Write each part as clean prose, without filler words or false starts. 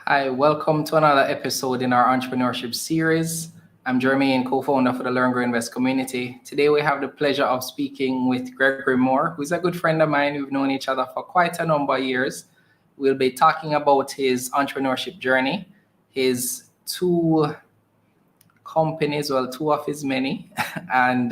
Hi, welcome to another episode in our entrepreneurship series. I'm Jeremy and co-founder for the Learn, Grow, Invest community. Today we have the pleasure of speaking with Gregory Moore, who's a good friend of mine. We've known each other for quite a number of years. We'll be talking about his entrepreneurship journey, his two companies, well, two of his many, and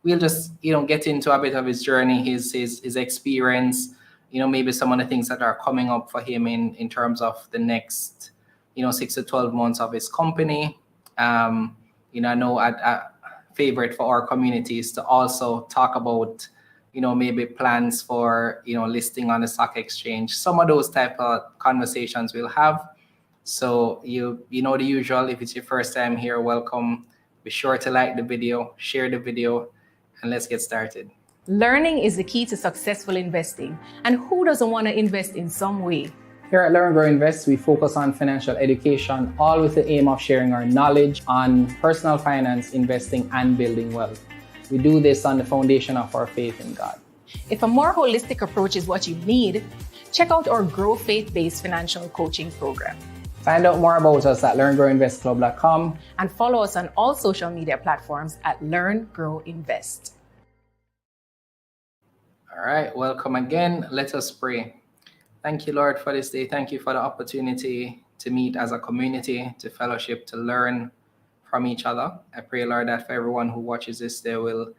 we'll just get into a bit of his journey, his experience, maybe some of the things that are coming up for him in terms of the next 6 to 12 months of his company. I know a favorite for our community is to also talk about maybe plans for listing on the stock exchange. Some of those type of conversations we'll have. So you know the usual. If it's your first time here, welcome. Be sure to like the video, share the video, and let's get started. Learning is the key to successful investing. And who doesn't want to invest in some way? Here at L.E.A.R.N, Grow, Invest, we focus on financial education, all with the aim of sharing our knowledge on personal finance, investing, and building wealth. We do this on the foundation of our faith in God. If a more holistic approach is what you need, check out our Grow Faith-based financial coaching program. Find out more about us at learngrowinvestclub.com. And follow us on all social media platforms at Learn, Grow, Invest. All right, welcome again. Let us pray. Thank you, Lord, for this day. Thank you for the opportunity to meet as a community, to fellowship, to learn from each other. I pray, Lord, that for everyone who watches this, they will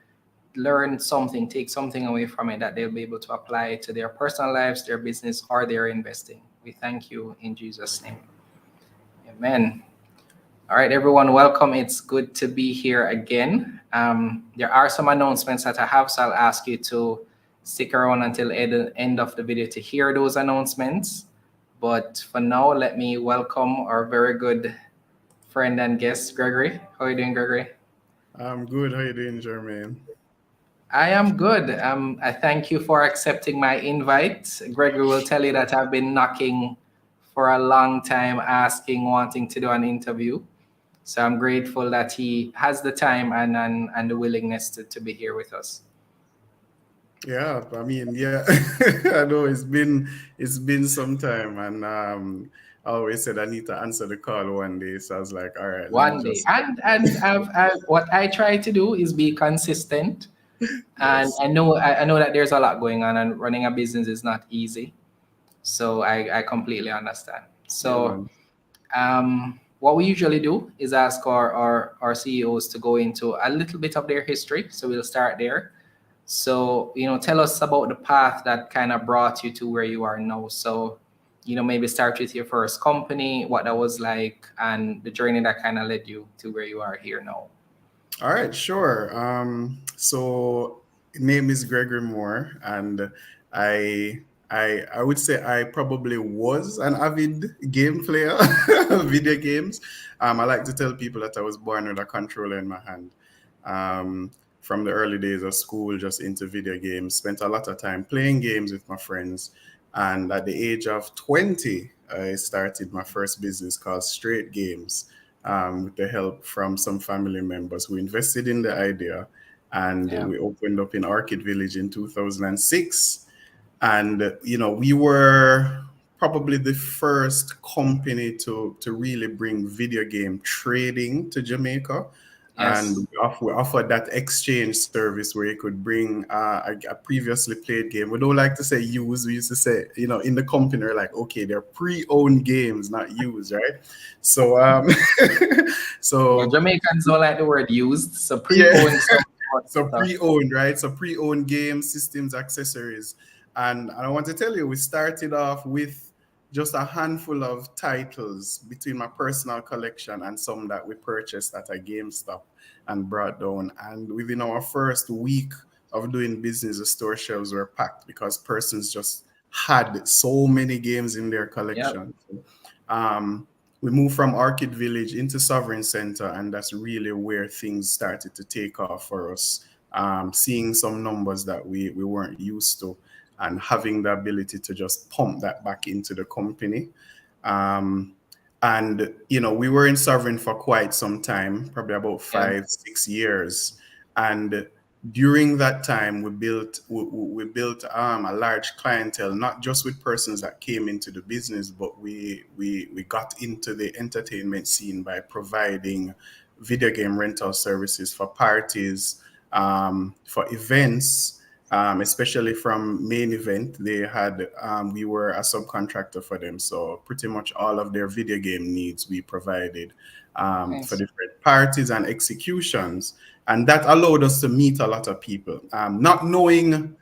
learn something, take something away from it that they'll be able to apply to their personal lives, their business, or their investing. We thank you in Jesus' name. Amen. All right, everyone, welcome. It's good to be here again. There are some announcements that I have, so I'll ask you to stick around until the end of the video to hear those announcements. But for now, let me welcome our very good friend and guest, Gregory. How are you doing, Gregory? I'm good. How are you doing, Jermaine? I am good. I thank you for accepting my invite. Gregory will tell you that I've been knocking for a long time, wanting to do an interview. So I'm grateful that he has the time and the willingness to be here with us. Yeah, I mean, yeah, I know it's been some time, and I always said I need to answer the call one day. So I was like, all right, One day, and what I try to do is be consistent. And yes. I know that there's a lot going on, and running a business is not easy. So I completely understand. So what we usually do is ask our CEOs to go into a little bit of their history. So we'll start there. So, tell us about the path that kind of brought you to where you are now. So, maybe start with your first company, what that was like, and the journey that kind of led you to where you are here now. All right, sure. So name is Gregory Moore, and I I would say I probably was an avid game player, video games. I like to tell people that I was born with a controller in my hand. From the early days of school, just into video games, spent a lot of time playing games with my friends. And at the age of 20, I started my first business called Straight Games, with the help from some family members who invested in the idea. And Yeah. we opened up in Orchid Village in 2006. And, we were probably the first company to really bring video game trading to Jamaica. And Yes. we offered that exchange service where you could bring a previously played game. We don't like to say used. We used to say, in the company, we're like, okay, they're pre-owned games, not used, right? So, Yeah, so Jamaicans don't like the word used, so yeah, pre-owned stuff. so pre-owned, right? So pre-owned games, systems, accessories. And I want to tell you, we started off with just a handful of titles between my personal collection and some that we purchased at a GameStop and brought down. And within our first week of doing business, the store shelves were packed because persons just had so many games in their Yep. collection. We moved from Orchid Village into Sovereign Center, and that's really where things started to take off for us. Seeing some numbers that we weren't used to, and having the ability to just pump that back into the company. And we were in Sovereign for quite some time, probably about Yeah. 5-6 years. And During that time, we built a large clientele, not just with persons that came into the business, but we got into the entertainment scene by providing video game rental services for parties, for events, especially from Main Event. They had we were a subcontractor for them, so pretty much all of their video game needs we provided for Nice. different parties and executions, and that allowed us to meet a lot of people, not knowing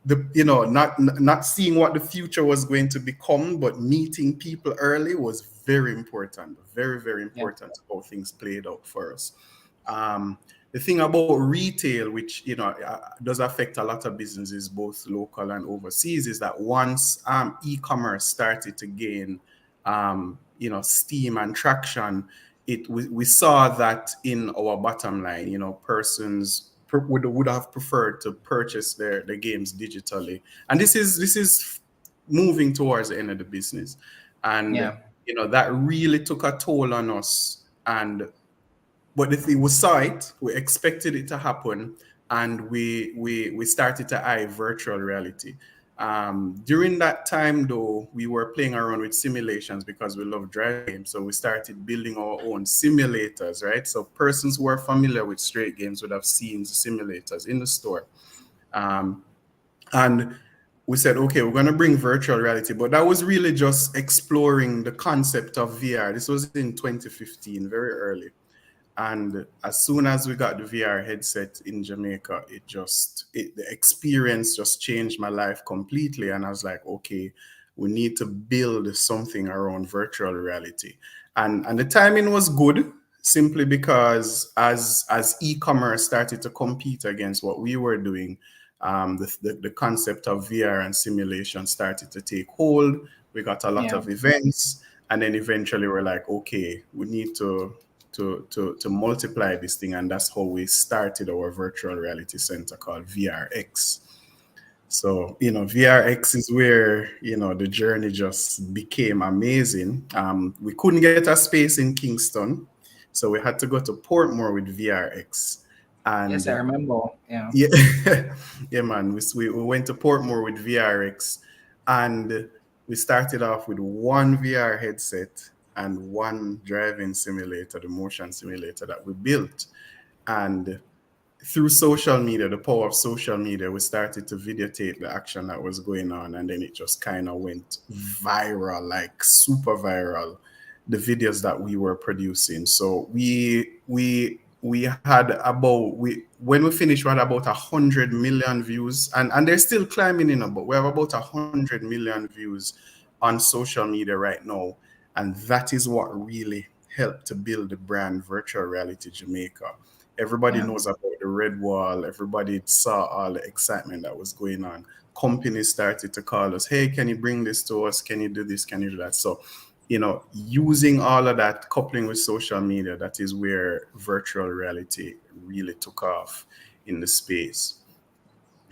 not seeing what the future was going to become, but meeting people early was very important, very, very Yeah. important how things played out for us. um, the thing about retail, which does affect a lot of businesses both local and overseas, is that once e-commerce started to gain steam and traction, we saw that in our bottom line. Persons would have preferred to purchase their games digitally, and this is moving towards the end of the business, and Yeah. that really took a toll on us. And but the thing, we saw it, we expected it to happen, and we started to eye virtual reality. During that time, though, we were playing around with simulations because we love driving games. So we started building our own simulators, right? So persons who are familiar with straight games would have seen the simulators in the store. Um, and we said, okay, we're going to bring virtual reality. But that was really just exploring the concept of VR. This was in 2015, very early. And as soon as we got the VR headset in Jamaica, the experience just changed my life completely. And I was like, okay, we need to build something around virtual reality. And the timing was good, simply because as e-commerce started to compete against what we were doing, the concept of VR and simulation started to take hold. We got a lot Yeah. of events, and then eventually we're like, okay, we need to multiply this thing, and that's how we started our virtual reality center called VRX. So VRX is where the journey just became amazing. We couldn't get a space in Kingston, so we had to go to Portmore with VRX. Yes, I And remember. Yeah. yeah, yeah, man. We went to Portmore with VRX, and we started off with one VR headset and one driving simulator, the motion simulator that we built. And through social media, the power of social media, we started to videotape the action that was going on, and then it just kind of went viral, like super viral, the videos that we were producing. So we had about we when we finished, we had about 100 million views, and they're still climbing in, but we have about 100 million views on social media right now. And that is what really helped to build the brand Virtual Reality Jamaica. Everybody Yeah. knows about the red wall. Everybody saw all the excitement that was going on. Companies started to call us, hey, can you bring this to us? Can you do this? Can you do that? So, using all of that, coupling with social media, that is where virtual reality really took off in the space.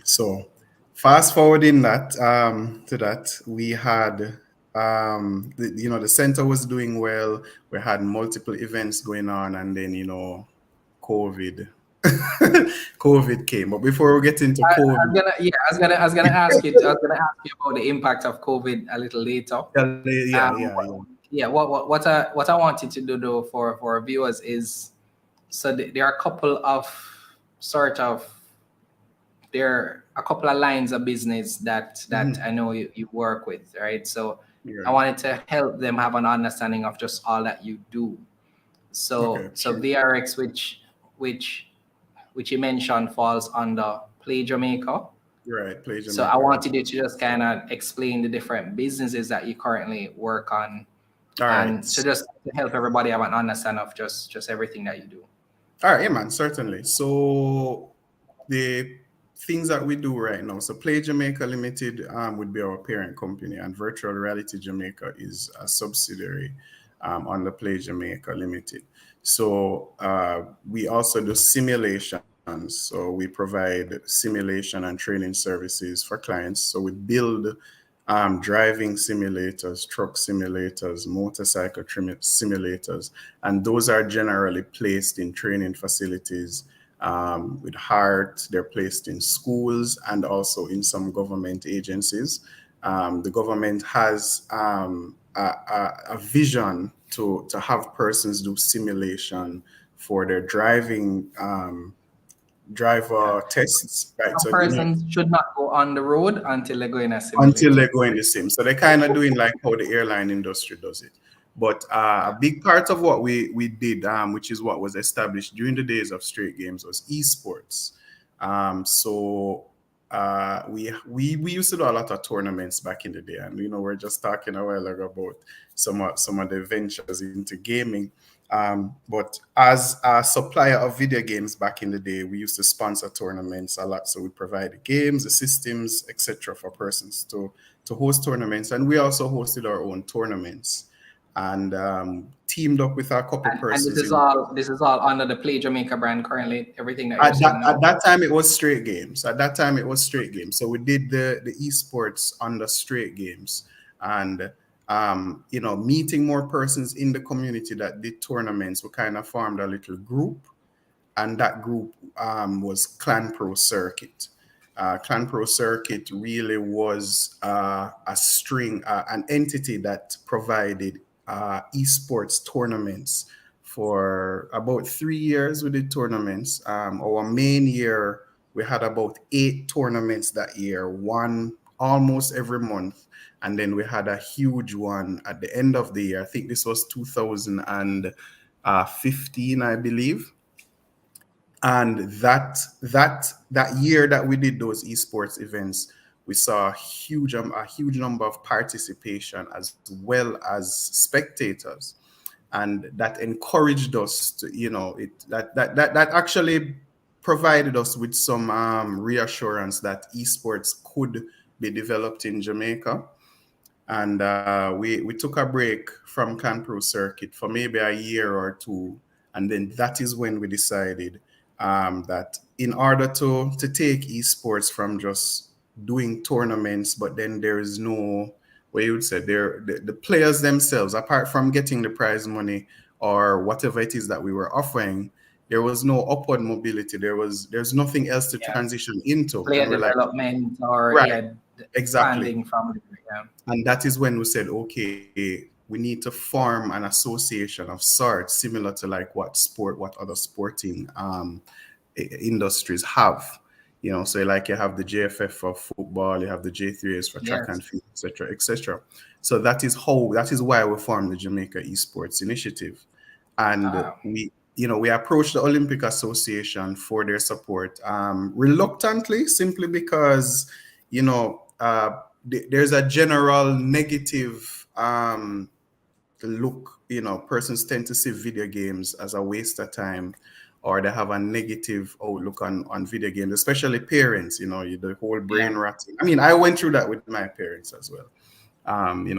So, fast forwarding that to that, we had the center was doing well. We had multiple events going on, and then COVID. COVID came. But before we get into COVID, I was gonna ask you. I was gonna ask you about the impact of COVID a little later. yeah. Yeah. What I wanted to do though for our viewers is, so there are a couple of sort of there are a couple of lines of business that I know you work with, right? So I Yeah. wanted to help them have an understanding of just all that you do. Okay, So sure. VRX, which you mentioned, falls under Play Jamaica. Right. Play So I Jamaica. Right. wanted you to just kind of explain the different businesses that you currently work on, All right. and so just to help everybody have an understanding of just everything that you do. All right, yeah, man, certainly. So the things that we do right now, so Play Jamaica Limited would be our parent company, and Virtual Reality Jamaica is a subsidiary on the Play Jamaica Limited. So we also do simulations. So we provide simulation and training services for clients. So we build driving simulators, truck simulators, motorcycle simulators, and those are generally placed in training facilities with heart. They're placed in schools and also in some government agencies. The government has a vision to have persons do simulation for their driving Yeah. driver tests, right? Some So, persons should not go on the road until they go in a until simulator. they go in the sim. So they're kind of doing like how the airline industry does it. But a big part of what we did, which is what was established during the days of straight games, was esports. So we used to do a lot of tournaments back in the day, and we're just talking a while ago about some of the ventures into gaming. But as a supplier of video games back in the day, we used to sponsor tournaments a lot. So we provide the games, the systems, etc., for persons to host tournaments, and we also hosted our own tournaments and teamed up with a couple And persons. this is all under the Play Jamaica brand currently. Everything that you're At saying at now. that time, it was straight games. At that time, it was straight games. So we did the esports under straight games, and meeting more persons in the community that did tournaments. We kind of formed a little group, and that group was Clan Pro Circuit. Clan Pro Circuit really was an entity that provided esports tournaments for about 3 years. We did tournaments. Our main year, we had about 8 tournaments that year, one almost every month. And then we had a huge one at the end of the year. I think this was 2015, I believe. And that year that we did those esports events, we saw a huge number of participation as well as spectators, and that encouraged us to that actually provided us with some reassurance that esports could be developed in Jamaica. And we took a break from Clan Pro Circuit for maybe a year or two, and then that is when we decided that in order to take esports from just doing tournaments, but then there is no, what you would say, the players themselves, apart from getting the prize money or whatever it is that we were offering, there was no upward mobility. There's nothing else to Yeah. transition into, Player and we're like, development or right, exactly. expanding from yeah. And that is when we said, okay, we need to form an association of sorts, similar to like what other sporting industries have. So like you have the JFF for football, you have the J3S for track Yes. and field, etc., etc. So that is why we formed the Jamaica Esports Initiative, and we approached the Olympic Association for their support, reluctantly, simply because there's a general negative look. Persons tend to see video games as a waste of time, or they have a negative outlook on video games, especially parents. The whole brain rotting. I mean, I went through that with my parents as well.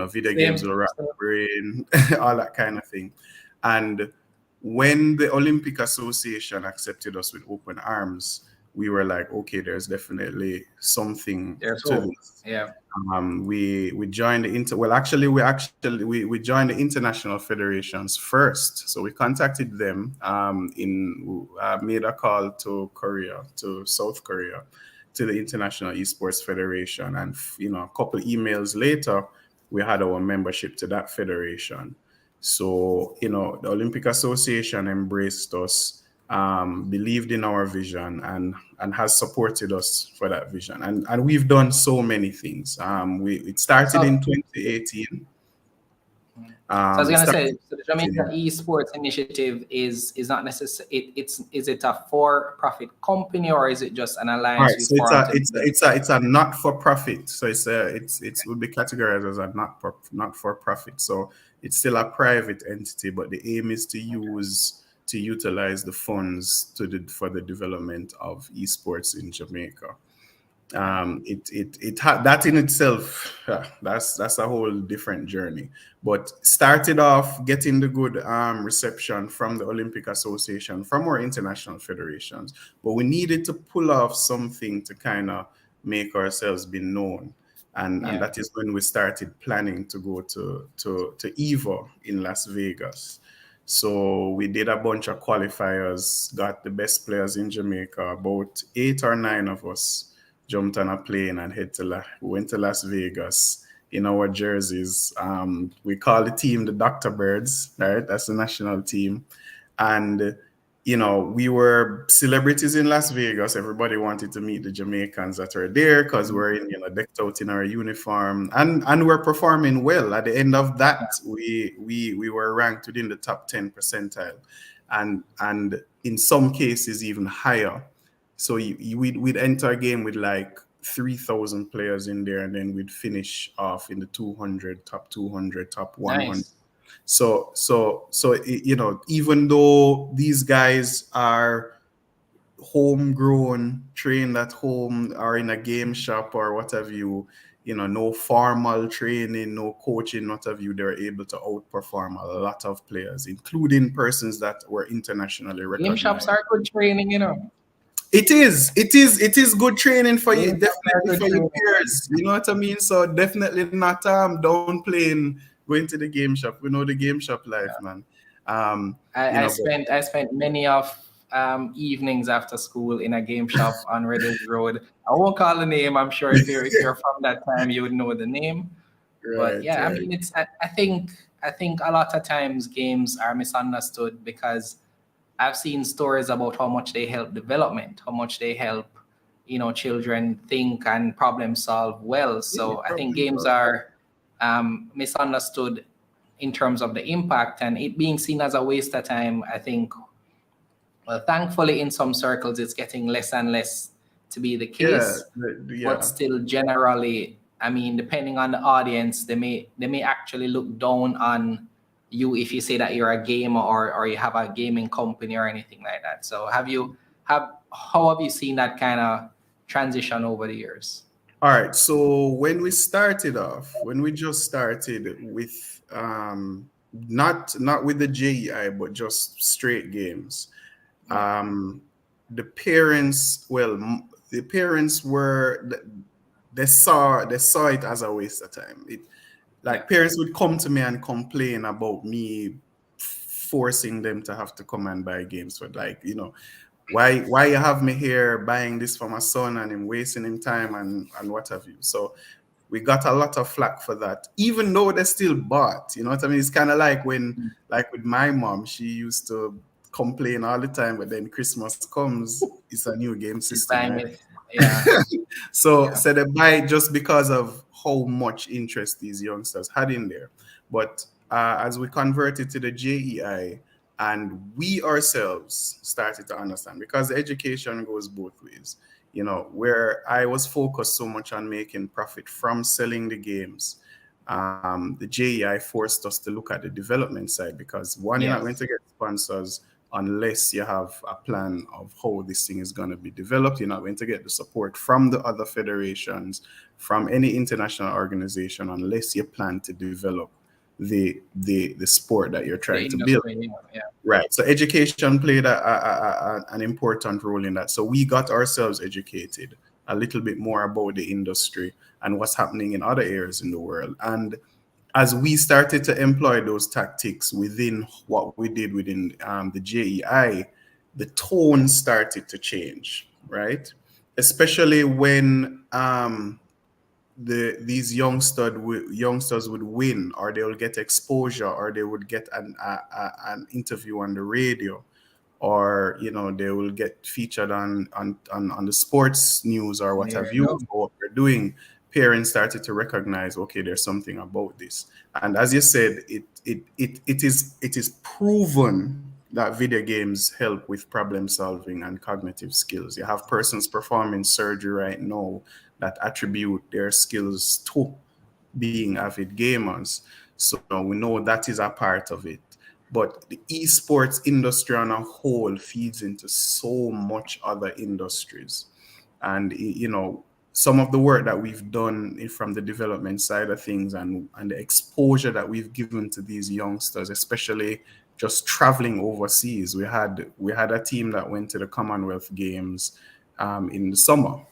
Video games will rot the brain, all that kind of thing. And when the Olympic Association accepted us with open arms, we were like, okay, there's definitely something to this. Yeah. We joined we joined the international federations first. So we contacted them, made a call to South Korea, to the International Esports Federation, and a couple of emails later, we had our membership to that federation. So the Olympic Association embraced us, believed in our vision, and has supported us for that vision. And we've done so many things. It started in 2018. So I was gonna say, so the Jamaica Esports Initiative is not necessarily is it a for-profit company, or is it just an alliance? Right, so it's a not-for-profit. So it would be categorized as a not-for-profit. So it's still a private entity, but the aim is to utilize the funds for the development of esports in Jamaica. That in itself, that's a whole different journey. But started off getting the good reception from the Olympic Association, from our international federations, but we needed to pull off something to kind of make ourselves be known. And that is when we started planning to go to EVA in Las Vegas. So we did a bunch of qualifiers, got the best players in Jamaica. About 8 or 9 of us jumped on a plane and we went to Las Vegas in our jerseys. We call the team the Dr. Birds, right? That's the national team. And we were celebrities in Las Vegas. Everybody wanted to meet the Jamaicans that were there because we're decked out in our uniform, and we're performing well. At the end of that, we were ranked within the top 10 percentile, and in some cases even higher. So we'd enter a game with like 3,000 players in there, and then we'd finish off in the 200, top 200, top 100. Nice. So even though these guys are homegrown, trained at home or in a game shop or what have you, no formal training, no coaching, what have you, they're able to outperform a lot of players, including persons that were internationally Game recognized. shops are good training, It is good training for you, Game shops are definitely good for your training. peers. You know what I mean? So definitely not downplaying going to the game shop. We know the game shop life, man. I But spent many of evenings after school in a game shop on Reddit Road. I won't call the name. I'm sure if you're from that time, you would know the name. But right, yeah, I right. mean, I think a lot of times games are misunderstood because I've seen stories about how much they help development, how much they help, children think and problem solve well. Yeah, So I think problem games solved. are misunderstood in terms of the impact and it being seen as a waste of time. I think, well, thankfully, in some circles, it's getting less and less to be the Yeah, case. But yeah. still, generally, I mean, depending on the audience, they may actually look down on you if you say that you're a gamer or you have a gaming company or anything like that. So how have you seen that kind of transition over the years? All right. So when we just started with not with the JEI, but just straight games. Yeah. The parents, the parents they saw it as a waste of time. Yeah. Parents would come to me and complain about me forcing them to have to come and buy games for why you have me here buying this for my son and him wasting him time and what have you. So we got a lot of flack for that, even though they still bought. You know what I mean? It's kind of like with my mom, she used to complain all the time, but then Christmas comes, it's a new game She's system, buying right? it. Yeah. So Yeah. they buy it just because of how much interest these youngsters had in there. But as we converted to the JEI, and we ourselves started to understand, because the education goes both ways. Where I was focused so much on making profit from selling the games, the JEI forced us to look at the development side, because one, you're not going Yes. to get sponsors unless you have a plan of how this thing is going to be developed. You're not going to get the support from the other federations, from any international organization, unless you plan to develop the sport that you're The trying to build. industry. Yeah. Right. So education played an important role in that. So we got ourselves educated a little bit more about the industry and what's happening in other areas in the world. And as we started to employ those tactics within what we did within the JEI, the tone started to change, right? Especially when these youngsters would win, or they will get exposure, or they would get an interview on the radio, or they will get featured on the sports news or what There have you you go. for what they're doing. Parents started to recognize, okay, there's something about this. And as you said, it is proven that video games help with problem solving and cognitive skills. You have persons performing surgery right now that attribute their skills to being avid gamers. So we know that is a part of it. But the esports industry on a whole feeds into so much other industries. And some of the work that we've done from the development side of things, and the exposure that we've given to these youngsters, especially just traveling overseas. We had a team that went to the Commonwealth Games in the summer.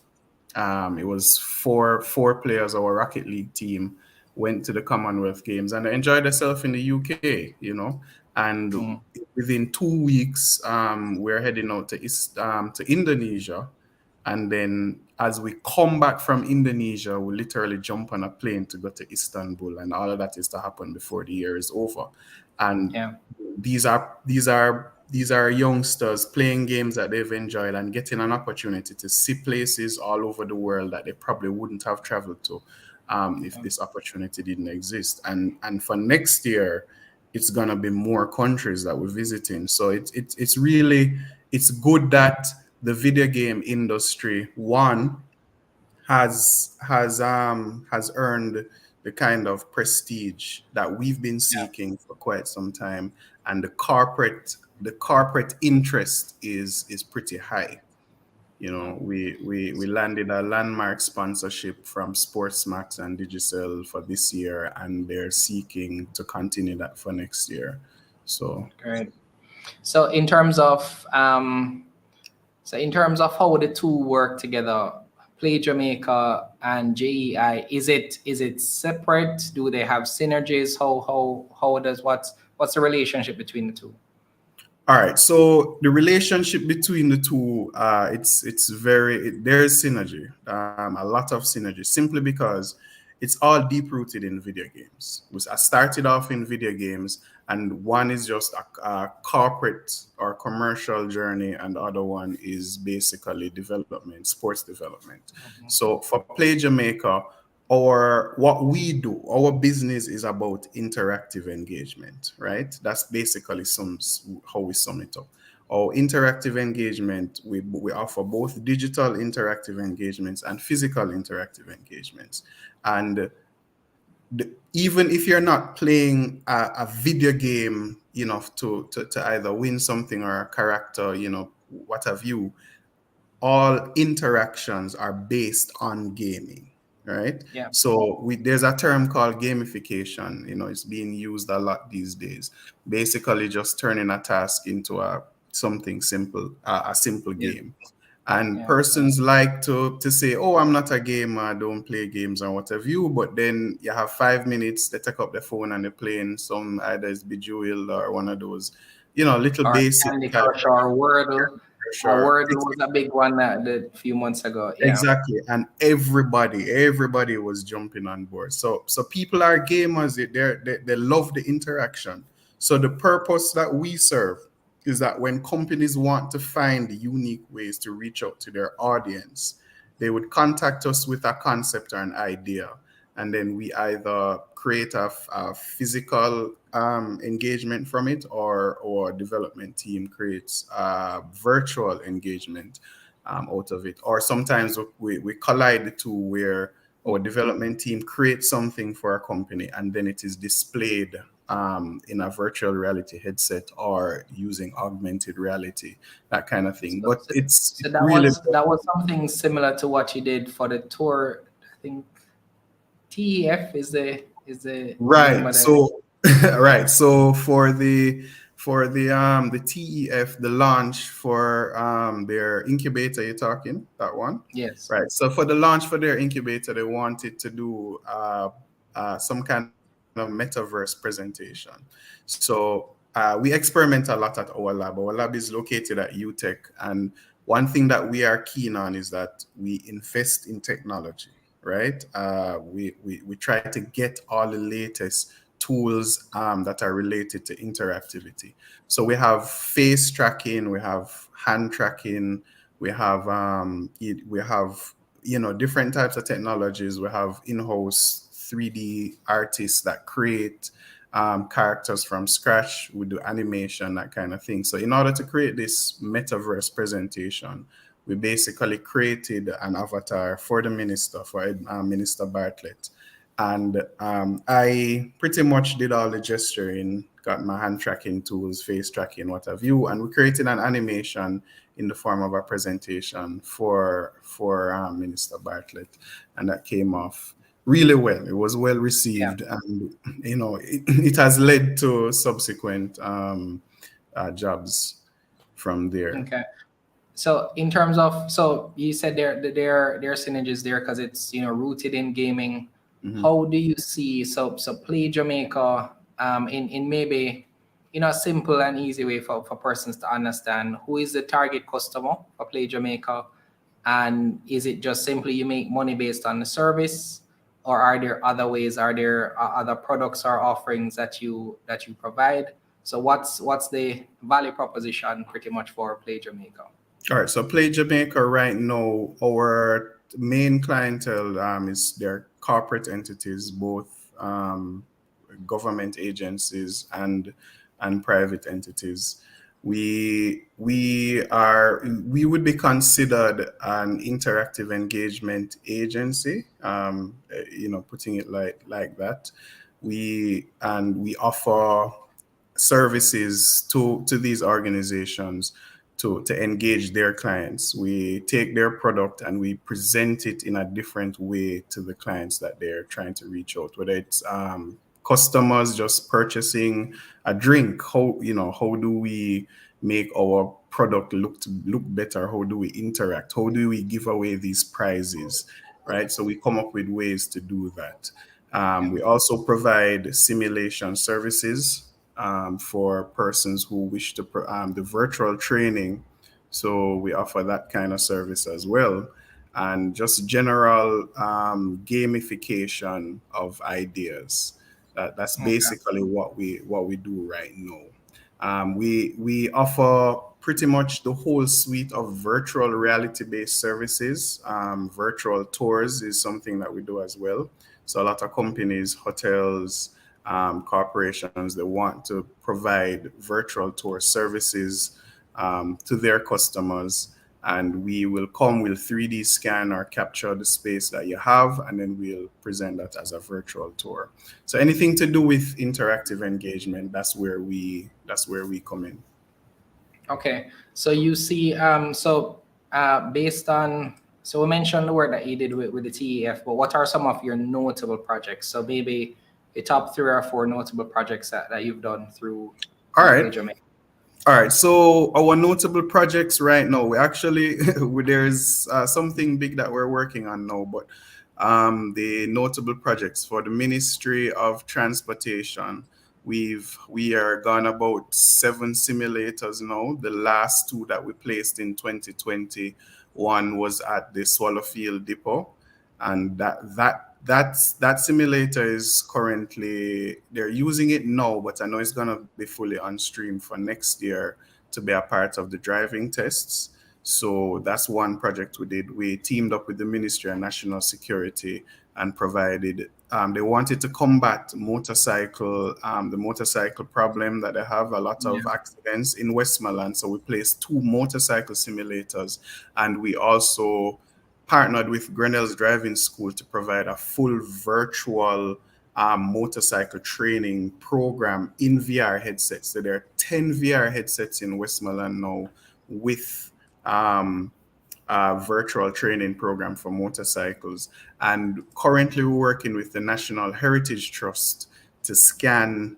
It was four players. Our Rocket League team went to the Commonwealth Games and they enjoyed themselves in the UK. And within 2 weeks, we're heading out to Indonesia. And then as we come back from Indonesia, we literally jump on a plane to go to Istanbul, and all of that is to happen before the year is over. And these are youngsters playing games that they've enjoyed and getting an opportunity to see places all over the world that they probably wouldn't have traveled to if this opportunity didn't exist. And for next year, it's gonna be more countries that we're visiting. So it's really, it's good that the video game industry, one, has earned the kind of prestige that we've been seeking for quite some time, and the corporate interest is pretty high. We landed a landmark sponsorship from Sportsmax and Digicel for this year, and they're seeking to continue that for next year. So great. So in terms of how the two work together, Play Jamaica and JEI, is it separate? Do they have synergies? What's the relationship between the two? All right, so the relationship between the two, there's synergy, a lot of synergy, simply because it's all deep rooted in video games. I started off in video games, and one is just a corporate or commercial journey, and the other one is basically development, sports development. So for Play Jamaica, what we do, our business is about interactive engagement, right? That's basically how we sum it up. Our interactive engagement, we offer both digital interactive engagements and physical interactive engagements. And even if you're not playing a video game, to either win something or a character, what have you, all interactions are based on gaming. Right. Yeah. So there's a term called gamification. It's being used a lot these days. Basically, just turning a task into something simple, a simple game. And persons like to say, "Oh, I'm not a gamer. I don't play games or whatever you." But then you have 5 minutes. They take up the phone and they're playing some, either it's Bejeweled or one of those, little or basic Candy Crush or Wordle. Sure. Wordle was a big one a few months ago. Yeah. Exactly, and everybody was jumping on board. So people are gamers. They love the interaction. So the purpose that we serve is that when companies want to find unique ways to reach out to their audience, they would contact us with a concept or an idea, and then we either create a physical engagement from it, or development team creates a virtual engagement out of it. Or sometimes we collide the two, where our development team creates something for a company and then it is displayed in a virtual reality headset or using augmented reality, that kind of thing. But that was something similar to what you did for the tour. I think TEF is the right. So right. So for the TEF, the launch for their incubator, you're talking that one? Yes. Right. So for the launch for their incubator, they wanted to do some kind of metaverse presentation. So we experiment a lot at our lab. Our lab is located at UTech, and one thing that we are keen on is that we invest in technology. Right. We try to get all the latest tools that are related to interactivity. So we have face tracking, we have hand tracking, we have different types of technologies. We have in-house 3D artists that create characters from scratch. We do animation, that kind of thing. So in order to create this metaverse presentation, we basically created an avatar for the minister, for Minister Bartlett. And I pretty much did all the gesturing, got my hand tracking tools, face tracking, what have you, and we created an animation in the form of a presentation for Minister Bartlett, and that came off really well. It was well received, and it has led to subsequent jobs from there. Okay. So in terms of, so you said there are synergies there because it's rooted in gaming. Mm-hmm. How do you see so Play Jamaica in maybe a simple and easy way for persons to understand who is the target customer for Play Jamaica, and is it just simply you make money based on the service, or are there other ways? Are there other products or offerings that you provide? So what's the value proposition pretty much for Play Jamaica? All right, so Play Jamaica right now, our main clientele is their corporate entities, both government agencies and private entities. We would be considered an interactive engagement agency, putting it like that. We offer services to these organizations to engage their clients. We take their product and we present it in a different way to the clients that they're trying to reach out, whether it's customers just purchasing a drink. How do we make our product look better? How do we interact? How do we give away these prizes? Right. So we come up with ways to do that. We also provide simulation services for persons who wish to the virtual training. So we offer that kind of service as well, and just general gamification of ideas. That's Okay. basically what we do right now. We offer pretty much the whole suite of virtual reality based services. Virtual tours is something that we do as well. So a lot of companies, hotels, corporations, they want to provide virtual tour services to their customers. And we will come, we'll 3D scan or capture the space that you have, and then we'll present that as a virtual tour. So anything to do with interactive engagement, that's where we come in. Okay. So you see, based on, so we mentioned the work that you did with the TEF, but what are some of your notable projects? So maybe the top 3 or 4 notable projects that you've done through All Play right. Jamaica. All right, so our notable projects right now, we actually there's something big that we're working on now, but the notable projects for the Ministry of Transportation, we are gone about 7 simulators now. The last 2 that we placed in 2021 was at the Swallowfield Depot, and that simulator is currently, they're using it now, but I know it's gonna be fully on stream for next year to be a part of the driving tests. So that's one project we did. We teamed up with the Ministry of National Security and provided. They wanted to combat the motorcycle problem that they have. A lot of accidents in Westmoreland, so we placed 2 motorcycle simulators, and we also partnered with Grinnell's Driving School to provide a full virtual motorcycle training program in VR headsets. So there are 10 VR headsets in Westmoreland now with a virtual training program for motorcycles. And currently we're working with the National Heritage Trust to scan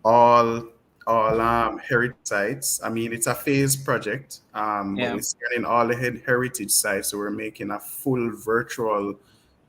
all heritage sites. I mean, it's a phased project, but Yeah. we're scanning all the heritage sites. So we're making a full virtual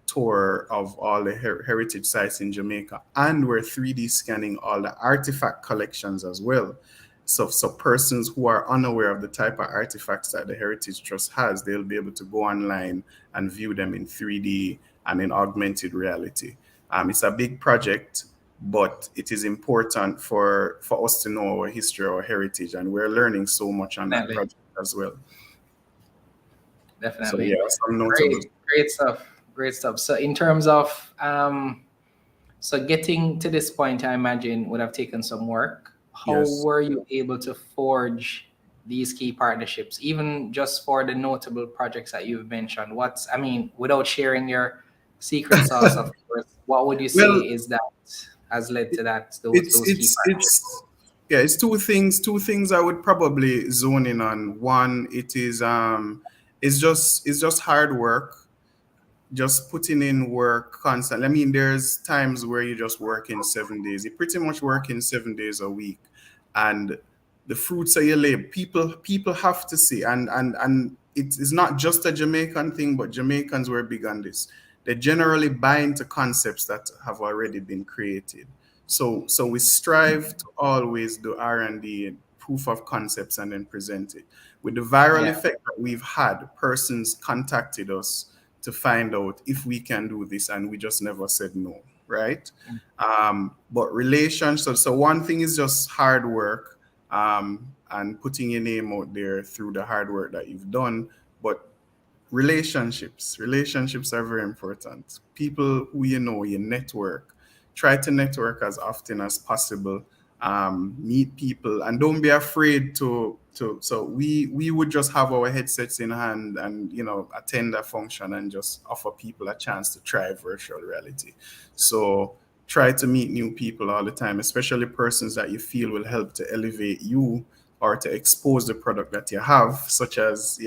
tour of all the heritage sites in Jamaica, and we're 3D scanning all the artifact collections as well. So persons who are unaware of the type of artifacts that the Heritage Trust has, they'll be able to go online and view them in 3D and in augmented reality. It's a big project, but it is important for us to know our history, our heritage, and we're learning so much on that Definitely. project as well. So Definitely. yeah, some notable. Great stuff. Great stuff. So in terms of so getting to this point, I imagine would have taken some work. How Yes. were you able to forge these key partnerships, even just for the notable projects that you've mentioned? I mean, without sharing your secret sauce, of course, what would you say Well, is that has led to that, it's those key it's partnerships? it's yeah, it's two things I would probably zone in on. One, it's just hard work, just putting in work constantly. I mean, there's times where you just work in 7 days. You pretty much work in 7 days a week, and the fruits of your labor, people have to see. And it's not just a Jamaican thing, but Jamaicans were big on this. They generally buy into concepts that have already been created. So we strive to always do R&D and proof of concepts and then present it. With the viral Yeah. effect that we've had, persons contacted us to find out if we can do this, and we just never said no, right? But relationships, so one thing is just hard work, and putting your name out there through the hard work that you've done. But relationships are very important. People who you know, your network, try to network as often as possible. Meet people, and don't be afraid to so we would just have our headsets in hand and attend a function and just offer people a chance to try virtual reality. So try to meet new people all the time, especially persons that you feel will help to elevate you or to expose the product that you have, such as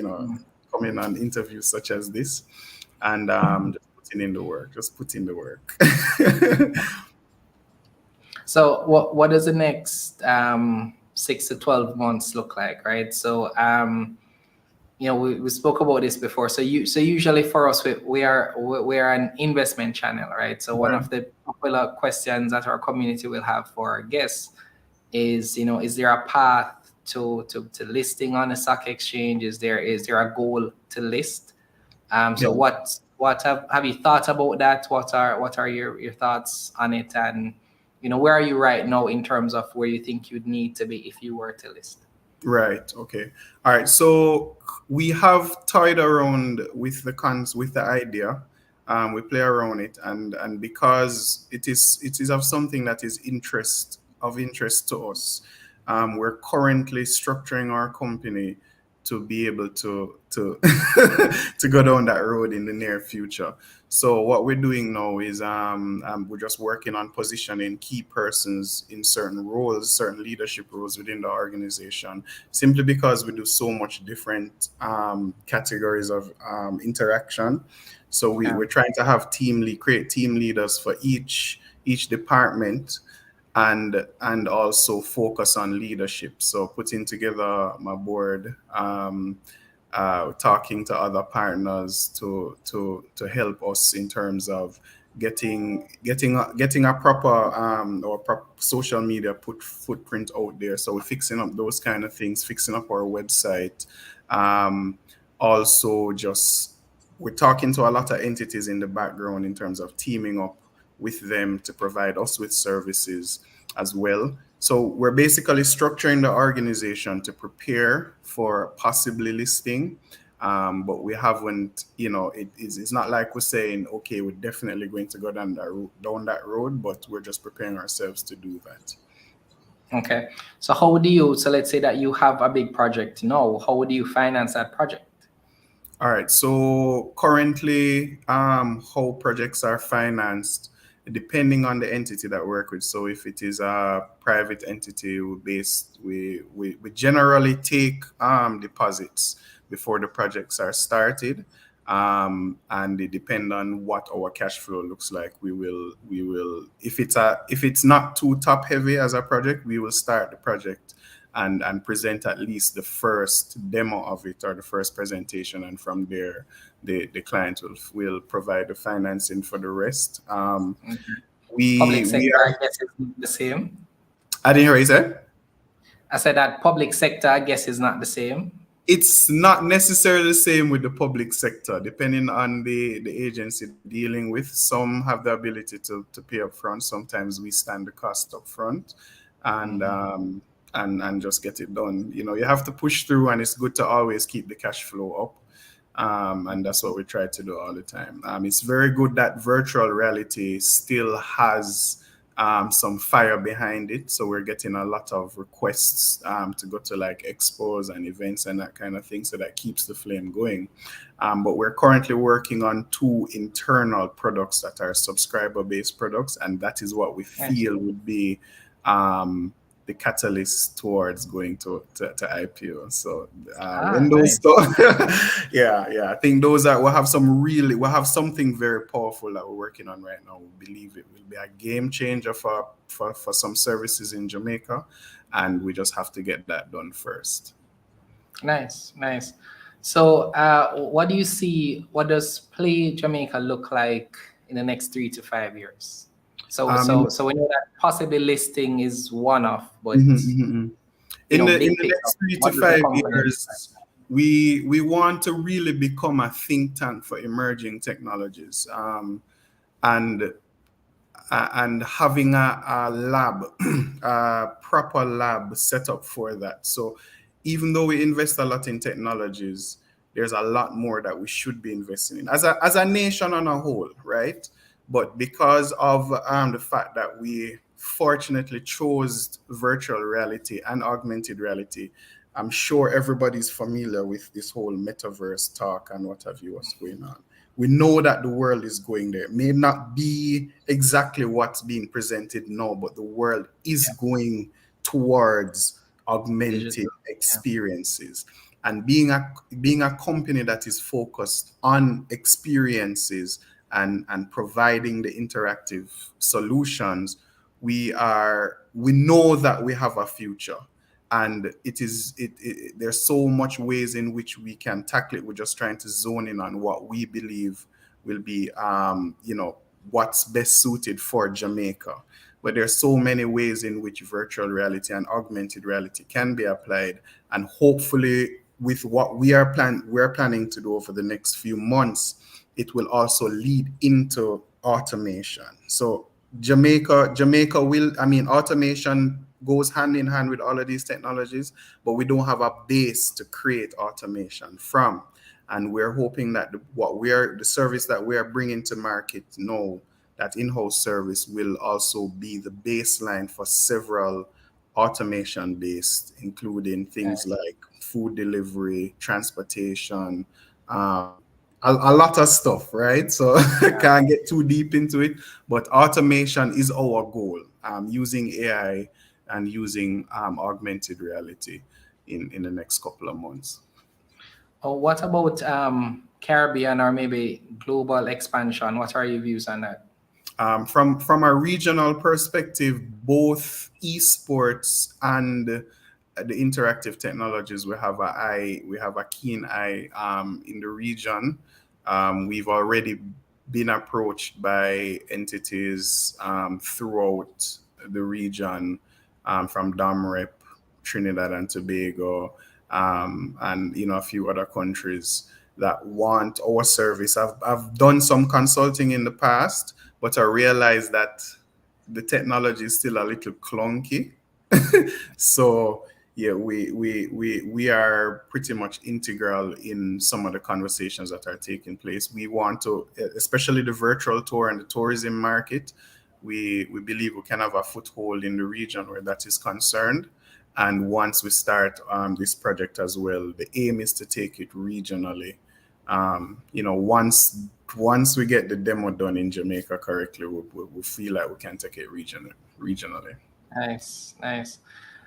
coming on interviews such as this, and just putting in the work. Just put in the work. So what does the next 6 to 12 months look like, right? So we spoke about this before. So usually for us, we are an investment channel, right? So one of the popular questions that our community will have for our guests is, is there a path to listing on a stock exchange? Is there a goal to list? So what have you thought about that? What are your thoughts on it? And where are you right now in terms of where you think you'd need to be if you were to list? Right. Okay. All right. So we have toyed around with the idea. We play around it, and because it is of something that is of interest to us, we're currently structuring our company to be able to to go down that road in the near future. So what we're doing now is we're just working on positioning key persons in certain roles, certain leadership roles within the organization, simply because we do so much different categories of interaction. So we're trying to have create team leaders for each department, and also focus on leadership. So putting together my board, talking to other partners to help us in terms of getting a proper or proper social media footprint out there. So we're fixing up those kind of things, fixing up our website. Also, just we're talking to a lot of entities in the background in terms of teaming up with them to provide us with services as well. So we're basically structuring the organization to prepare for possibly listing, but we haven't, it's not like we're saying, okay, we're definitely going to go down that road, but we're just preparing ourselves to do that. Okay. So so let's say that you have a big project now, how would you finance that project? All right. So currently, how projects are financed, depending on the entity that we work with. So if it is a private entity, we generally take deposits before the projects are started, and it depend on what our cash flow looks like. We will if it's not too top heavy as a project, we will start the project and present at least the first demo of it or the first presentation, and from there the client will provide the financing for the rest. Public sector, are, I guess, is not the same. I didn't hear what you said. I said that public sector, I guess, is not the same. It's not necessarily the same with the public sector, depending on the agency dealing with. Some have the ability to pay up front. Sometimes we stand the cost up front, and and just get it done. You have to push through, and it's good to always keep the cash flow up. And that's what we try to do all the time. It's very good that virtual reality still has some fire behind it. So we're getting a lot of requests to go to like expos and events and that kind of thing. So that keeps the flame going. But we're currently working on 2 internal products that are subscriber-based products. And that is what we feel would be the catalyst towards going to IPO. So when those I think those we'll have something very powerful that we're working on right now. We believe it will be a game changer for some services in Jamaica, and we just have to get that done first. Nice. So what do you see, what does Play Jamaica look like in the next 3 to 5 years? So In so so we know that possibly listing is one off, but Mhm, mhm, mhm. In big the picture, next three to what does the five company look like? years, we want to really become a think tank for emerging technologies, and and having a lab, a proper lab set up for that. So even though we invest a lot in technologies, there's a lot more that we should be investing in as a nation on a whole, right? But because of the fact that we fortunately chose virtual reality and augmented reality, I'm sure everybody's familiar with this whole metaverse talk and what have you, what's going on. We know that the world is going there. It may not be exactly what's being presented now, but the world is Yeah, going towards augmented digital. Yeah. experiences. And being a company that is focused on experiences and providing the interactive solutions, we know that we have a future, and there's so much ways in which we can tackle it. We're just trying to zone in on what we believe will be what's best suited for Jamaica. But there's so many ways in which virtual reality and augmented reality can be applied, and hopefully with what we're planning to do over the next few months, it will also lead into automation. So Jamaica will, I mean, automation goes hand in hand with all of these technologies, but we don't have a base to create automation from. And we're hoping that the service that we are bringing to market now, that in-house service, will also be the baseline for several automation based, including things Nice. like food delivery, transportation, a lot of stuff, right? So I Yeah. can't get too deep into it, but automation is our goal, using AI and using augmented reality in the next couple of months. Oh, what about Caribbean or maybe global expansion? What are your views on that? From a regional perspective, both esports and the interactive technologies, we have a keen eye in the region. We've already been approached by entities throughout the region, from DOMREP, Trinidad and Tobago, and a few other countries that want our service. I've done some consulting in the past, but I realized that the technology is still a little clunky. So yeah, we are pretty much integral in some of the conversations that are taking place. We want to, especially the virtual tour and the tourism market, we believe we can have a foothold in the region where that is concerned. And once we start this project as well, the aim is to take it regionally. Once we get the demo done in Jamaica correctly, we feel like we can take it regionally. Nice, nice.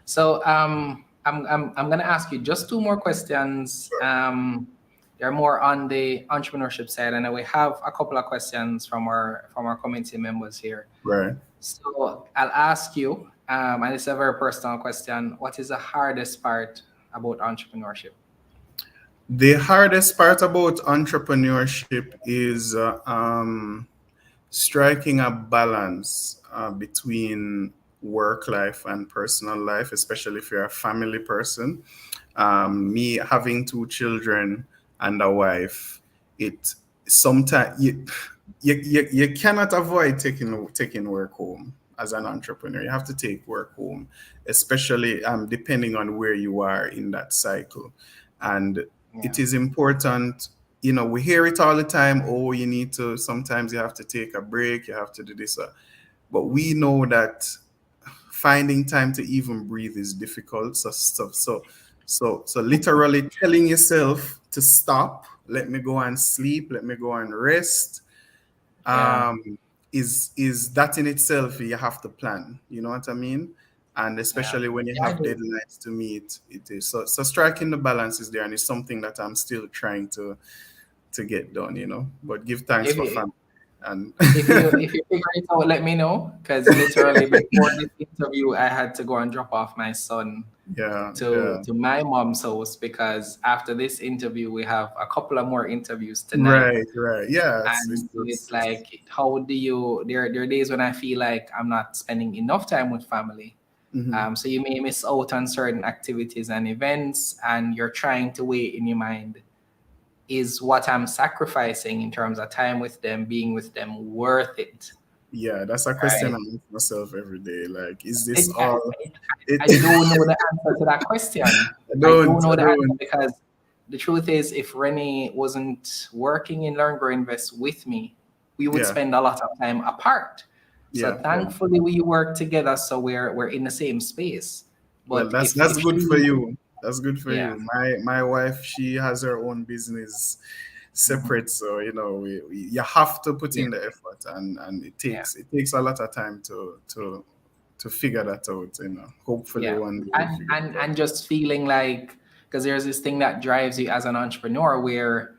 So I'm gonna ask you just two more questions. They're more on the entrepreneurship side, and then we have a couple of questions from our community members here. Right. So I'll ask you, and it's a very personal question. What is the hardest part about entrepreneurship? The hardest part about entrepreneurship is striking a balance between work life and personal life, especially if you're a family person. Me having two children and a wife, it sometimes you cannot avoid taking work home. As an entrepreneur, you have to take work home, especially depending on where you are in that cycle. And it Yeah, is important, we hear it all the time. Oh, you need to, sometimes you have to take a break, you have to do this, but we know that finding time to even breathe is difficult. So literally telling yourself to stop, let me go and sleep, let me go and rest, yeah, is that in itself you have to plan. You know what I mean? And yeah. especially when you Yeah, I have do. deadlines to meet, it is so striking the balance is there, and it's something that I'm still trying to get done. But give thanks If for you family and if you figure it out, let me know. Because literally before this interview, I had to go and drop off my son Yeah, to yeah. my mom's house, because after this interview we have a couple of more interviews tonight. Right, right. Yeah, And so it's like, how do you, there are days when I feel like I'm not spending enough time with family. mhm. So you may miss out on certain activities and events, and you're trying to weigh in your mind, is what I'm sacrificing in terms of time with them, being with them, worth it? Yeah, that's a question I Right. ask myself every day. Like, is this It, I, all it? I don't know the answer to that question. I don't know I the answer, don't. because the truth is, if Rennie wasn't working in Learn, Grow, Invest with me, we would Yeah, spend a lot of time apart. So yeah, yeah. thankfully, we work together, so we're in the same space. Well, But that's if good for she, you. That's good for yeah, you. My wife, she has her own business mhm, separate, so you have to put yeah, in the effort, and yeah, it takes a lot of time to figure that out. Hopefully yeah, one day we'll and figure and it out. and just feeling like, because there's this thing that drives you as an entrepreneur where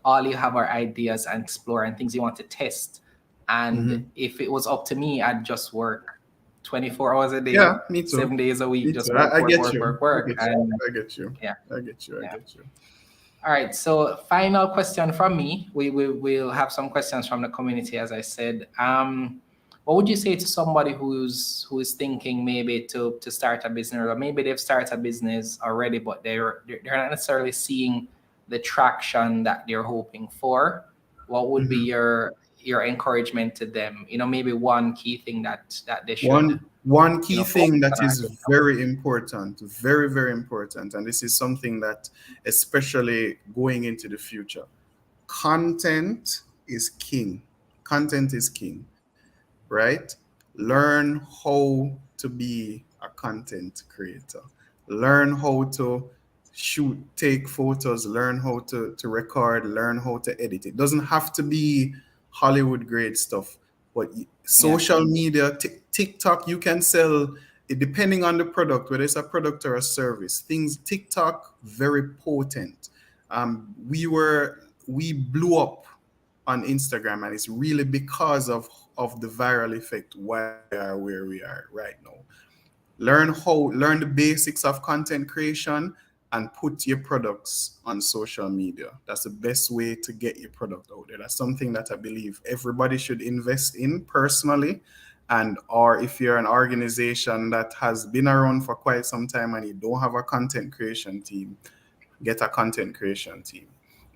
all you have are ideas and explore and things you want to test. And Hmm. if it was up to me, I'd just work 24 hours a Yeah, day, me too. 7 days a week, Me just too. work, I work, get work, you. work, I work. get you. And I get you. yeah, I get you. I yeah. get you. All right. So final question from me. We'll have some questions from the community, as I said. What would you say to somebody who's thinking maybe to start a business, or maybe they've started a business already, but they're not necessarily seeing the traction that they're hoping for? What would be Mhm. your encouragement to them? Maybe one key thing that they should, One key thing focus that on or is take from. very important, very, very important, and this is something that, especially going into the future, content is king. Content is king, right? Learn how to be a content creator. Learn how to shoot, take photos, learn how to record, learn how to edit. It doesn't have to be Hollywood grade stuff, but Yeah. social media, TikTok, you can sell it depending on the product, whether it's a product or a service. Things TikTok, very potent. We blew up on Instagram, and it's really because of the viral effect why we are where we are right now. Learn the basics of content creation and put your products on social media. That's the best way to get your product out there. That's something that I believe everybody should invest in personally. And or if you're an organization that has been around for quite some time and you don't have a content creation team, get a content creation team.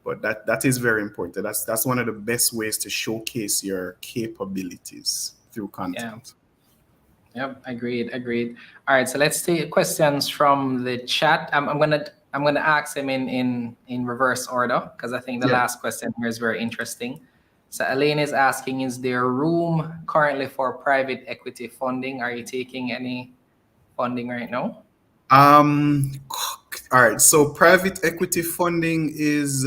But that is very important. That's one of the best ways to showcase your capabilities through Yeah. content. Yep, agreed. All right, so let's take questions from the chat. I'm gonna ask them in reverse order, because I think the Yeah. last question here is very interesting. So Elaine is asking, is there room currently for private equity funding? Are you taking any funding right now? Um, all right. So private equity funding is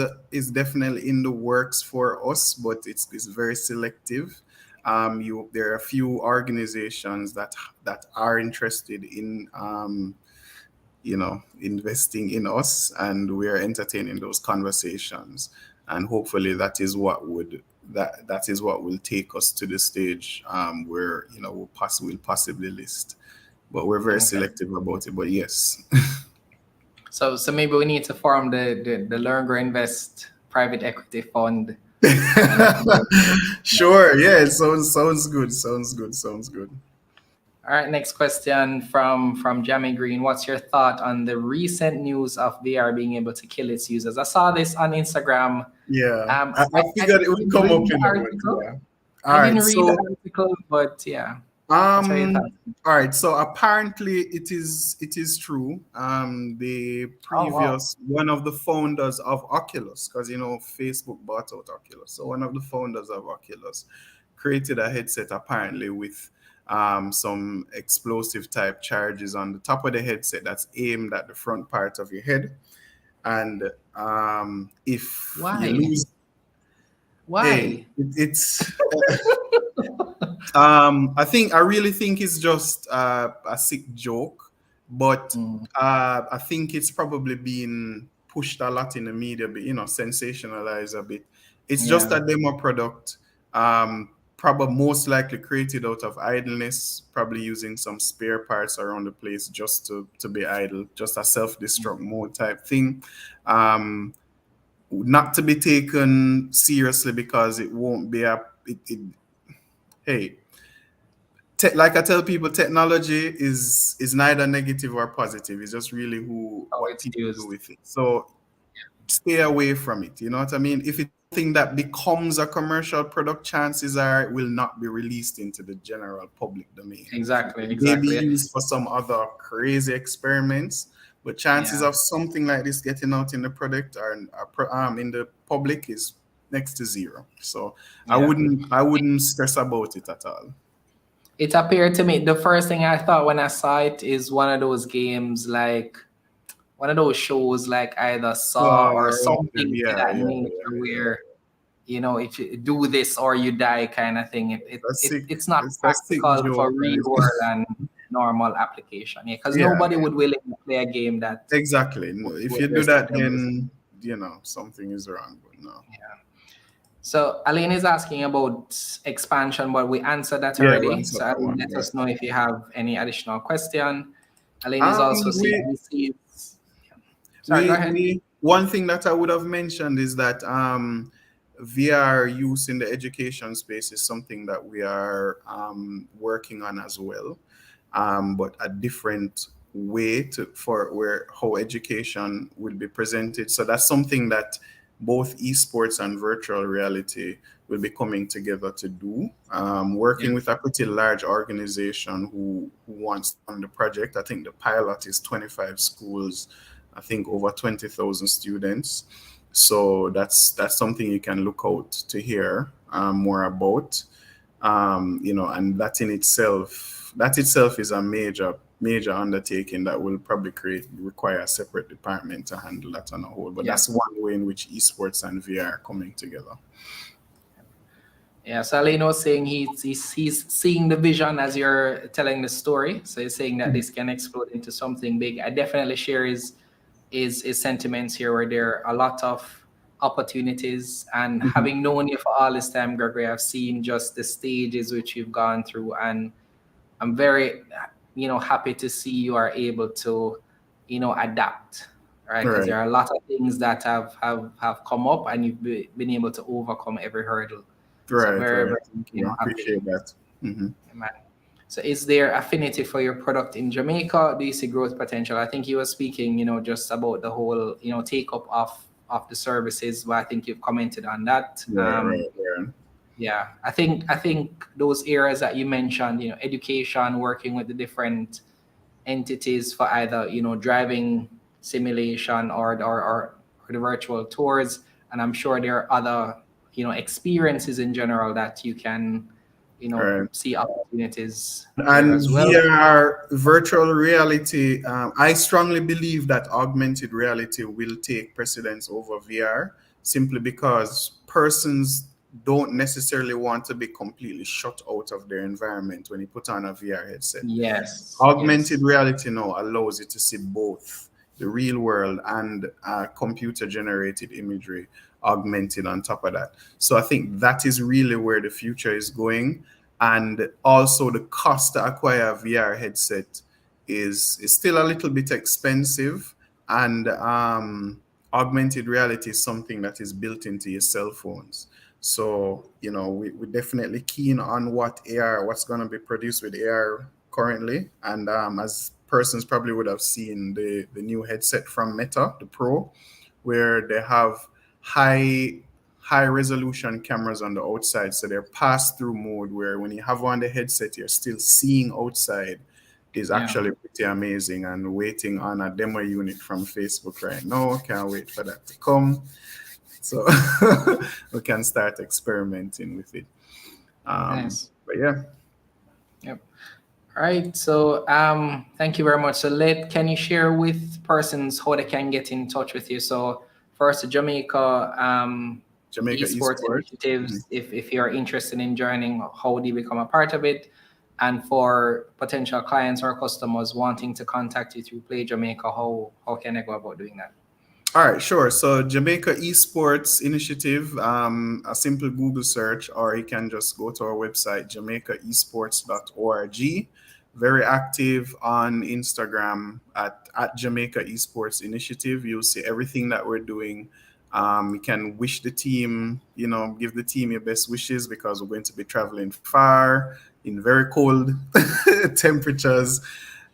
definitely in the works for us, but it's very selective. There are a few organizations that are interested in investing in us, and we are entertaining those conversations. And hopefully, that is what will take us to the stage where we'll possibly list. But we're very Okay. selective about it. But yes. So maybe we need to form the Learn, Grow, Invest private equity fund, and Sure. Yeah. It sounds good. Sounds good. Sounds good. all right, next question from Jamie Green. What's your thought on the recent news of VR being able to kill its users? I saw this on Instagram. Yeah. I I figured it would didn't come read up the in a bit. article. Yeah. I All right. didn't read the So article, but yeah. What's your Um, thought? all right, so apparently it is true. The Oh wow. previous one of the founders of Oculus, because Facebook bought out Oculus. So one of the founders of Oculus created a headset apparently with some explosive type charges on the top of the headset that's aimed at the front part of your head. And if you Why? lose, hey, Why? it's I really think it's just a sick joke, but Mm, I think it's probably been pushed a lot in the media, but sensationalized a bit. It's just yeah. a demo product. Um, probably most likely created out of idleness, probably using some spare parts around the place just to be idle, just a self-destruct mode type thing. Not to be taken seriously because it won't be hey, like I tell people, technology is neither negative or positive. It's just really How what it's people do used. with it. So stay away from it. You know what I mean? If it's something that becomes a commercial product, chances are it will not be released into the general public domain. Exactly, It may be exactly. used for some other crazy experiments, but chances Yeah, of something like this getting out in the product or in the public is next to zero. So yeah. I wouldn't stress about it at all. It appeared to me, the first thing I thought when I saw it is one of those games, like one of those shows like either Saw or something to Yeah, that yeah, nature yeah. where, if you do this or you die kind of thing. It's not It's a sick practical for joke, real right? world and normal application. Yeah, because Yeah, nobody would willingly play a game that exactly. If would you do risk that, them. then something is wrong. But no. Yeah. So Aline is asking about expansion, but we answered that Yeah, already. runs So up that Aline, one. let Yeah. us know if you have any additional question. Aline is also saying We he sees. Sorry, go ahead. we one thing that I would have mentioned is that VR use in the education space is something that we are working on as well, but a different way for where how education will be presented. So that's something that both esports and virtual reality will be coming together to do. Yeah. Working with a pretty large organization who wants to fund the project. I think the pilot is 25 schools, I think over 20,000 students. So that's something you can look out to hear more about. And that itself is a major undertaking that will probably require a separate department to handle that on a whole. But Yeah. that's one way in which esports and VR are coming together. Yeah, so Aline was saying he's seeing the vision as you're telling the story. So he's saying that this can explode into something big. I definitely share his sentiments here, where there are a lot of opportunities. And having known you for all this time, Gregory, I've seen just the stages which you've gone through, and I'm very, happy to see you are able to, adapt, right? Because Right, there are a lot of things that have come up, and you've been able to overcome every hurdle. So right, very, right. very, Thank you. happy. Appreciate that. Hmm. Man. So is there affinity for your product in Jamaica? Do you see growth potential? I think you were speaking, just about the whole, take up of the services, but I think you've commented on that. Yeah, right, yeah. Yeah, I think those areas that you mentioned, education, working with the different entities for either, driving simulation or the virtual tours, and I'm sure there are other, experiences in general that you can, Right. see opportunities there And as well. VR, virtual reality, I strongly believe that augmented reality will take precedence over VR simply because persons don't necessarily want to be completely shut out of their environment when you put on a VR headset. Yes, Augmented yes, reality now allows you to see both the real world and computer generated imagery augmented on top of that. So I think that is really where the future is going. And also the cost to acquire a VR headset is still a little bit expensive. And augmented reality is something that is built into your cell phones. So, we're definitely keen on what's going to be produced with AR currently. And as persons probably would have seen the new headset from Meta, the Pro, where they have high high resolution cameras on the outside. So they're pass through mode where when you have on the headset, you're still seeing outside is yeah. actually pretty amazing, and waiting on a demo unit from Facebook right now. Can't wait for that to come. So we can start experimenting with it. Nice. But yeah. Yep. All right. So thank you very much. So can you share with persons how they can get in touch with you? So first, the Jamaica Jamaica esports esports. initiatives, if you're interested in joining, how do you become a part of it? And for potential clients or customers wanting to contact you through Play Jamaica, how can they go about doing that? All right, sure. So Jamaica Esports Initiative, a simple Google search, or you can just go to our website, jamaicaesports.org. Very active on Instagram at Jamaica Esports Initiative. You'll see everything that we're doing. You can wish the team, give the team your best wishes because we're going to be traveling far in very cold temperatures.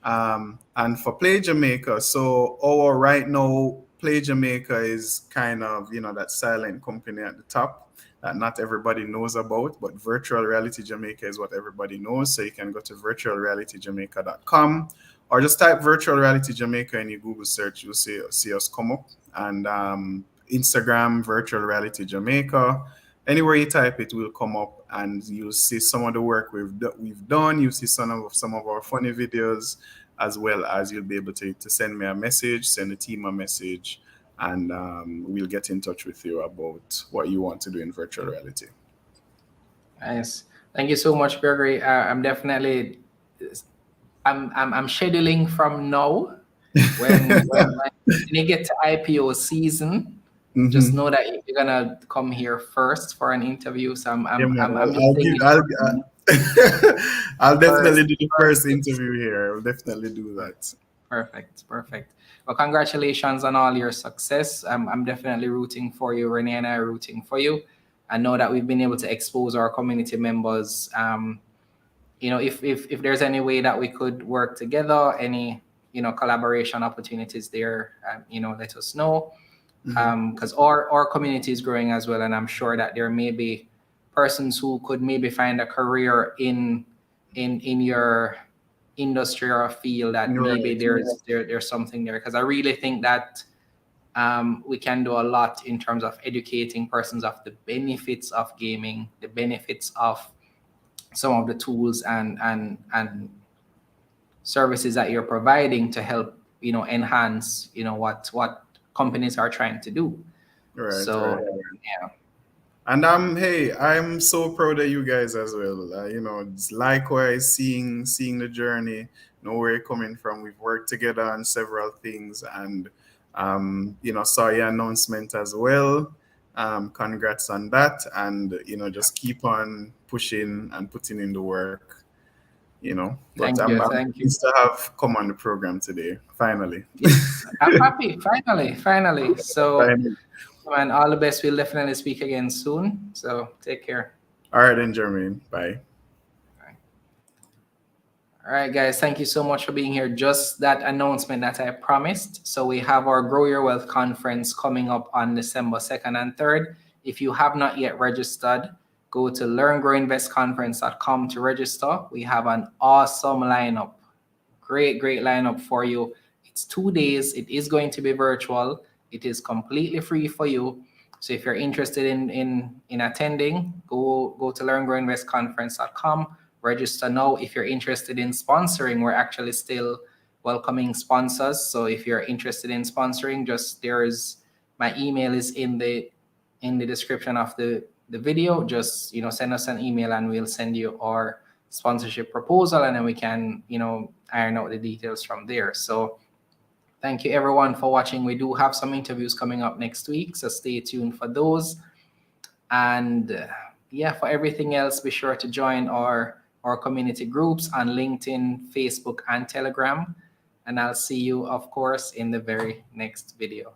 And for Play Jamaica, so our right now, Play Jamaica is kind of, that silent company at the top that not everybody knows about, but Virtual Reality Jamaica is what everybody knows. So you can go to virtualrealityjamaica.com or just type Virtual Reality Jamaica in your Google search. You'll see us come up. And Instagram, Virtual Reality Jamaica. Anywhere you type it will come up, and you'll see some of the work we've done. You'll see some of our funny videos, as well as you'll be able to send me a message, send the team a message, and we'll get in touch with you about what you want to do in virtual reality. Nice. Thank you so much, Gregory. I'm scheduling from now. When you get to IPO season, just know that you're gonna come here first for an interview. So I'll definitely do the first interview here. I'll definitely do that. Perfect. Well, congratulations on all your success. I'm definitely rooting for you. Renee and I are rooting for you. I know that we've been able to expose our community members. If there's any way that we could work together, any collaboration opportunities there, let us know. Because our community is growing as well, and I'm sure that there may be persons who could maybe find a career in your industry or field that maybe there's something there. Because I really think that we can do a lot in terms of educating persons of the benefits of gaming, the benefits of some of the tools and services that you're providing to help enhance what companies are trying to do. Right. Yeah. And I'm so proud of you guys as well. It's likewise seeing the journey, know where you're coming from. We've worked together on several things, and saw your announcement as well. Congrats on that, and just keep on pushing and putting in the work. But I'm pleased to have come on the program today. Finally. Yes, I'm happy. Finally. So, and all the best. We'll definitely speak again soon. So take care. All right, then, Jermaine. Bye. All right, guys. Thank you so much for being here. Just that announcement that I promised. So we have our Grow Your Wealth conference coming up on December 2nd and 3rd. If you have not yet registered, go to learngrowinvestconference.com to register. We have an awesome lineup. Great lineup for you. It's 2 days. It is going to be virtual. It is completely free for you. So if you're interested in attending, go to learngrowinvestconference.com. Register now. If you're interested in sponsoring, we're actually still welcoming sponsors. So if you're interested in sponsoring, my email is in the description of the video. Just send us an email and we'll send you our sponsorship proposal, and then we can iron out the details from there. So thank you everyone for watching. We do have some interviews coming up next week, so stay tuned for those. And for everything else, be sure to join our community groups on LinkedIn, Facebook, and Telegram. And I'll see you, of course, in the very next video.